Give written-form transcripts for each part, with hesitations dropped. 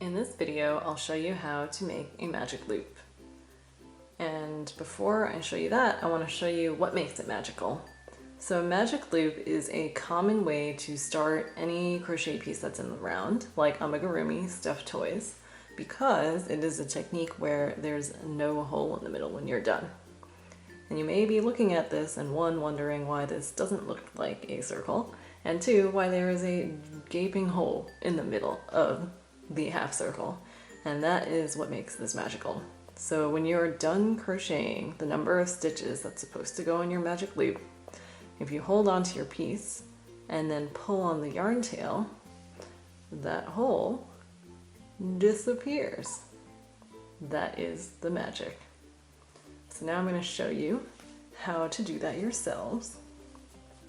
In this video, I'll show you how to make a magic loop. And before I show you that, I want to show you what makes it magical. So a magic loop is a common way to start any crochet piece that's in the round, like amigurumi, stuffed toys, because it is a technique where there's no hole in the middle when you're done. And you may be looking at this and one, wondering why this doesn't look like a circle, and two, why there is a gaping hole in the middle of the half circle, and that is what makes this magical. So when you're done crocheting the number of stitches that's supposed to go in your magic loop, if you hold on to your piece and then pull on the yarn tail, that hole disappears. That is the magic. So now I'm going to show you how to do that yourselves.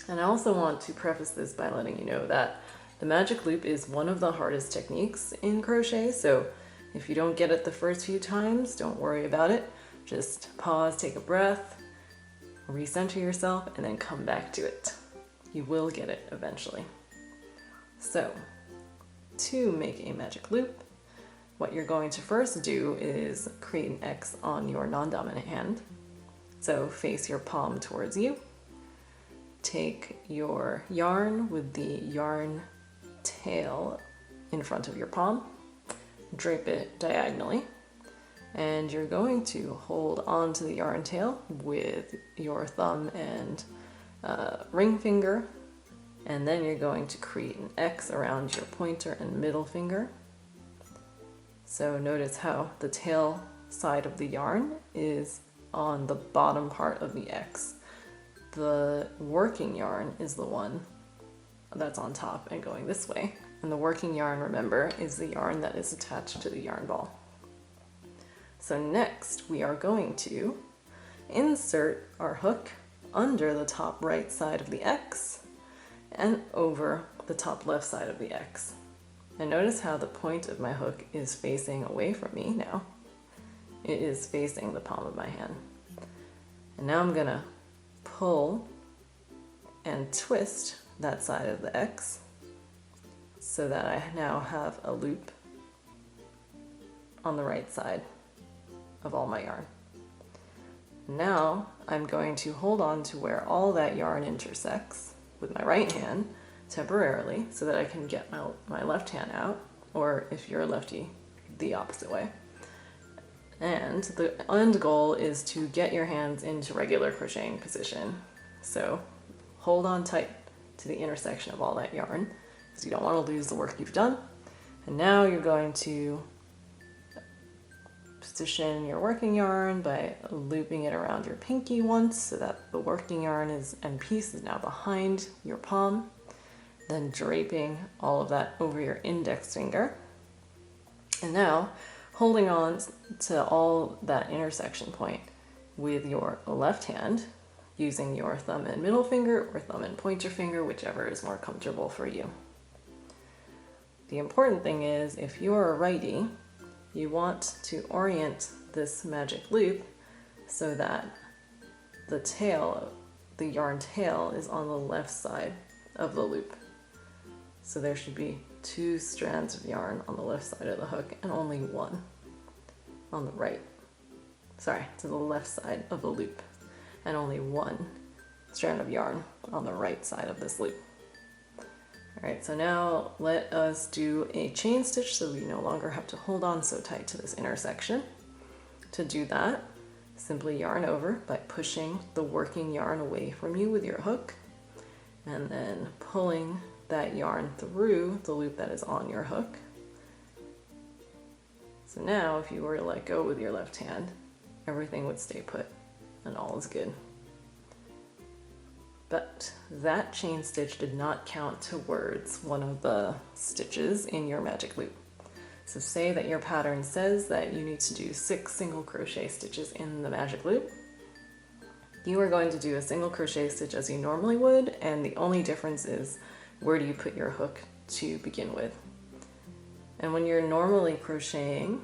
And I also want to preface this by letting you know that the magic loop is one of the hardest techniques in crochet, so if you don't get it the first few times, don't worry about it. Just pause, take a breath, recenter yourself, and then come back to it. You will get it eventually. So, to make a magic loop, what you're going to first do is create an X on your non-dominant hand. So face your palm towards you. Take your yarn with the yarn tail in front of your palm, drape it diagonally, and you're going to hold on to the yarn tail with your thumb and ring finger, and then you're going to create an X around your pointer and middle finger. So notice how the tail side of the yarn is on the bottom part of the X. The working yarn is the one that's on top and going this way. And the working yarn, remember, is the yarn that is attached to the yarn ball. So next we are going to insert our hook under the top right side of the X and over the top left side of the X. And notice how the point of my hook is facing away from me now. It is facing the palm of my hand. And now I'm gonna pull and twist that side of the X so that I now have a loop on the right side of all my yarn. Now I'm going to hold on to where all that yarn intersects with my right hand temporarily so that I can get my left hand out, or if you're a lefty, the opposite way. And the end goal is to get your hands into regular crocheting position. So hold on tight to the intersection of all that yarn because you don't want to lose the work you've done. And now you're going to position your working yarn by looping it around your pinky once so that the working yarn and piece is now behind your palm. Then draping all of that over your index finger. And now holding on to all that intersection point with your left hand, using your thumb and middle finger or thumb and pointer finger, whichever is more comfortable for you. The important thing is, if you're a righty, you want to orient this magic loop so that the tail, the yarn tail, is on the left side of the loop. So there should be 2 strands of yarn on the left side of the hook and only 1 on the right. Sorry, to the left side of the loop, and only 1 strand of yarn on the right side of this loop. Alright, so now let us do a chain stitch so we no longer have to hold on so tight to this intersection. To do that, simply yarn over by pushing the working yarn away from you with your hook, and then pulling that yarn through the loop that is on your hook. So now if you were to let go with your left hand, everything would stay put and all is good. But that chain stitch did not count towards one of the stitches in your magic loop. So say that your pattern says that you need to do 6 single crochet stitches in the magic loop. You are going to do a single crochet stitch as you normally would, and the only difference is where do you put your hook to begin with. And when you're normally crocheting,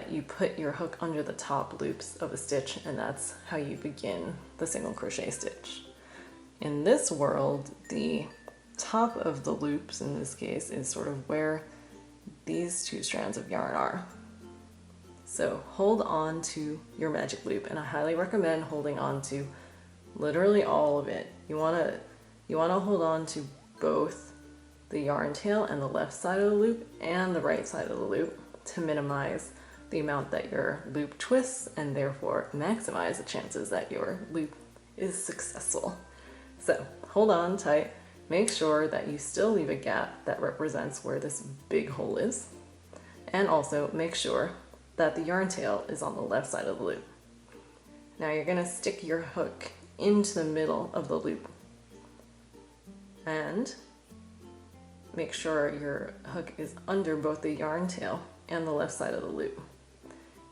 you put your hook under the top loops of a stitch, and that's how you begin the single crochet stitch. In this world, the top of the loops in this case is sort of where these 2 strands of yarn are. So hold on to your magic loop, and I highly recommend holding on to literally all of it. You wanna hold on to both the yarn tail and the left side of the loop and the right side of the loop to minimize the amount that your loop twists and therefore maximize the chances that your loop is successful. So hold on tight, make sure that you still leave a gap that represents where this big hole is, and also make sure that the yarn tail is on the left side of the loop. Now you're going to stick your hook into the middle of the loop and make sure your hook is under both the yarn tail and the left side of the loop.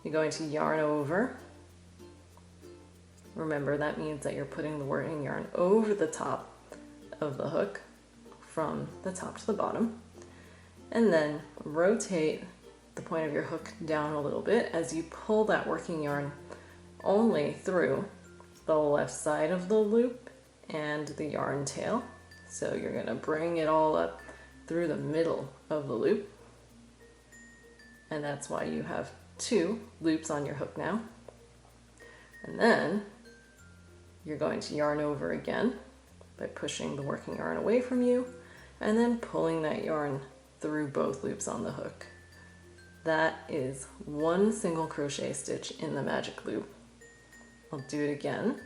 You're going to yarn over. Remember, that means that you're putting the working yarn over the top of the hook from the top to the bottom, and then rotate the point of your hook down a little bit as you pull that working yarn only through the left side of the loop and the yarn tail. So you're going to bring it all up through the middle of the loop, and that's why you have 2 loops on your hook now. And then you're going to yarn over again by pushing the working yarn away from you and then pulling that yarn through both loops on the hook. That is 1 single crochet stitch in the magic loop. I'll do it again.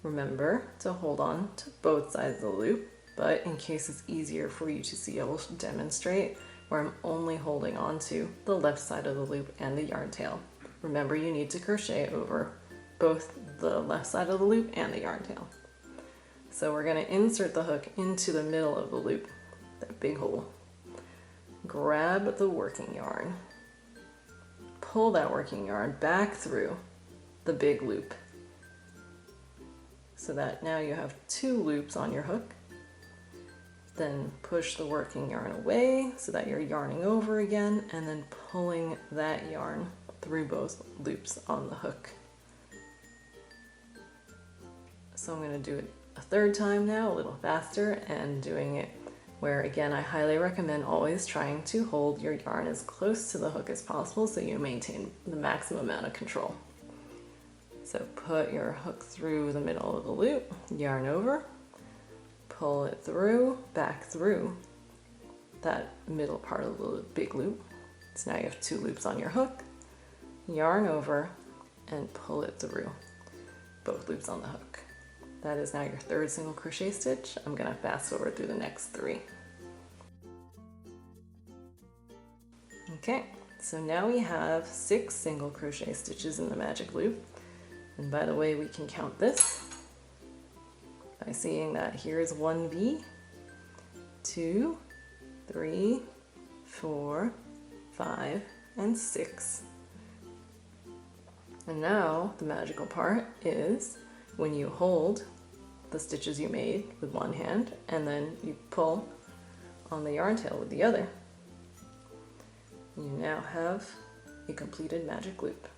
Remember to hold on to both sides of the loop, but in case it's easier for you to see, I will demonstrate where I'm only holding on to the left side of the loop and the yarn tail. Remember, you need to crochet over both the left side of the loop and the yarn tail. So we're going to insert the hook into the middle of the loop, that big hole. Grab the working yarn, pull that working yarn back through the big loop so that now you have 2 loops on your hook. Then push the working yarn away so that you're yarning over again and then pulling that yarn through both loops on the hook. So I'm going to do it a 3rd time now, a little faster, and doing it where, again, I highly recommend always trying to hold your yarn as close to the hook as possible so you maintain the maximum amount of control. So put your hook through the middle of the loop, yarn over, pull it through, back through that middle part of the big loop. So now you have 2 loops on your hook, yarn over, and pull it through both loops on the hook. That is now your 3rd single crochet stitch. I'm going to fast forward through the next 3. Okay, so now we have 6 single crochet stitches in the magic loop. And by the way, we can count this by seeing that here's 1V, 2, 3, 4, 5, and 6. And now the magical part is when you hold the stitches you made with one hand and then you pull on the yarn tail with the other, you now have a completed magic loop.